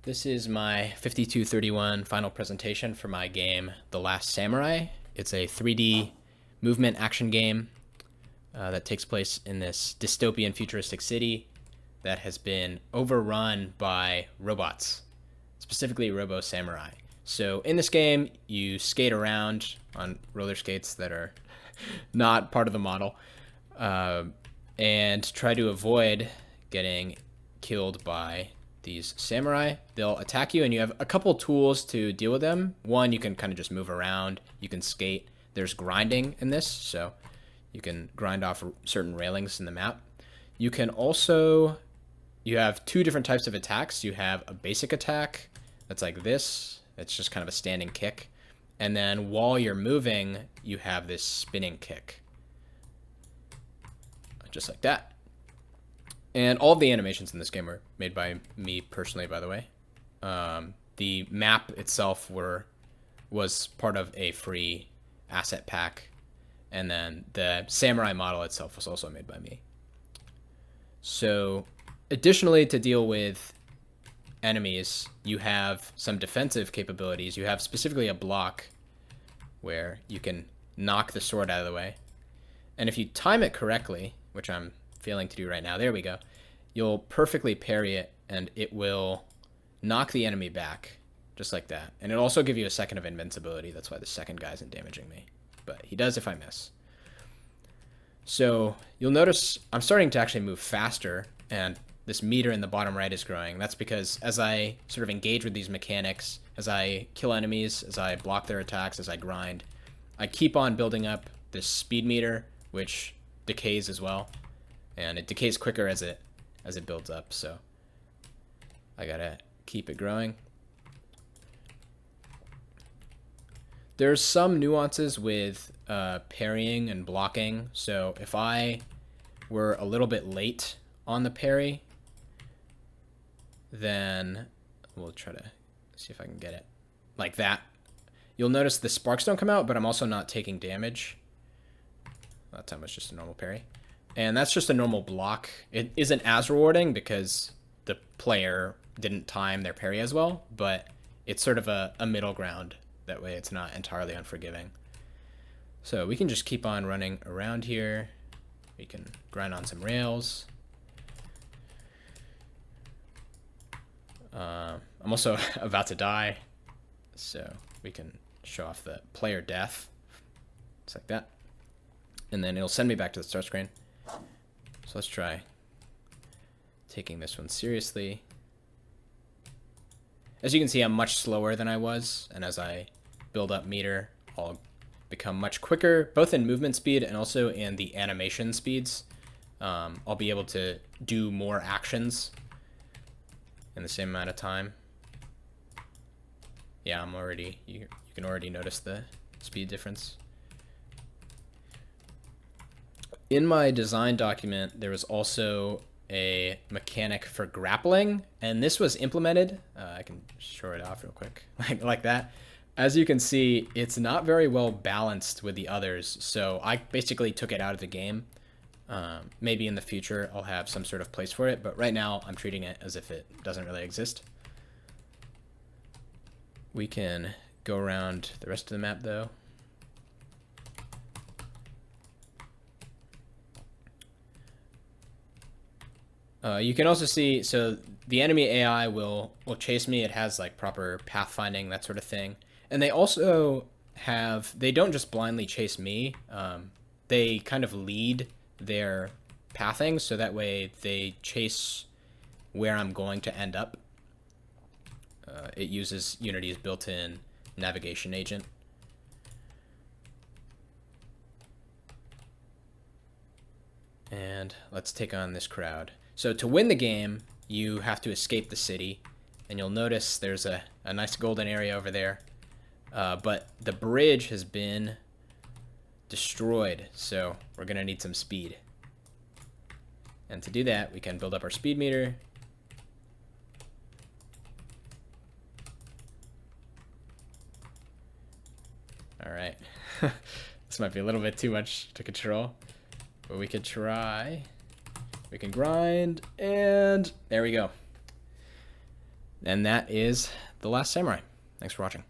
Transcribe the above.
This is my 5231 final presentation for my game, The Last Samurai. It's a 3D movement action game that takes place in this dystopian futuristic city that has been overrun by robots, specifically robo-samurai. So in this game, you skate around on roller skates that are not part of the model and try to avoid getting killed by these samurai. They'll attack you and you have a couple tools to deal with them. One, you can kind of just move around. You can skate. There's grinding in this, so you can grind off certain railings in the map. You can also, you have two different types of attacks. You have a basic attack that's like this. It's just kind of a standing kick. And then while you're moving, you have this spinning kick. Just like that. And all of the animations in this game were made by me personally, by the way. The map itself was part of a free asset pack. And then the samurai model itself was also made by me. So additionally, to deal with enemies, you have some defensive capabilities. You have specifically a block where you can knock the sword out of the way. And if you time it correctly, which I'm failing to do right now, there we go, you'll perfectly parry it and it will knock the enemy back just like that. And it'll also give you a second of invincibility. That's why the second guy isn't damaging me, but he does if I miss. So you'll notice I'm starting to actually move faster, and this meter in the bottom right is growing. That's because as I sort of engage with these mechanics, as I kill enemies, as I block their attacks, as I grind, I keep on building up this speed meter, which decays as well, and it decays quicker as it builds up, so I gotta keep it growing. There's some nuances with parrying and blocking, so if I were a little bit late on the parry, then we'll try to see if I can get it like that. You'll notice the sparks don't come out, but I'm also not taking damage. That time was just a normal parry. And that's just a normal block. It isn't as rewarding because the player didn't time their parry as well, but it's sort of a middle ground. That way it's not entirely unforgiving. So we can just keep on running around here. We can grind on some rails. I'm also about to die, so we can show off the player death. Just like that. And then it'll send me back to the start screen. So let's try taking this one seriously. As you can see, I'm much slower than I was, and as I build up meter, I'll become much quicker, both in movement speed and also in the animation speeds. I'll be able to do more actions in the same amount of time. Yeah, you can already notice the speed difference. In my design document, there was also a mechanic for grappling, and this was implemented. I can show it off real quick, like that. As you can see, it's not very well balanced with the others, so I basically took it out of the game. Maybe in the future I'll have some sort of place for it, but right now I'm treating it as if it doesn't really exist. We can go around the rest of the map though. You can also see, so the enemy AI will chase me. It has like proper pathfinding, that sort of thing. And they also they don't just blindly chase me. They kind of lead their pathing, so that way they chase where I'm going to end up. It uses Unity's built-in navigation agent. And let's take on this crowd. So to win the game, you have to escape the city, and you'll notice there's a nice golden area over there. But the bridge has been destroyed, so we're gonna need some speed. And to do that, we can build up our speed meter. All right, this might be a little bit too much to control, but we could try. We can grind, and there we go. And that is The Last Samurai. Thanks for watching.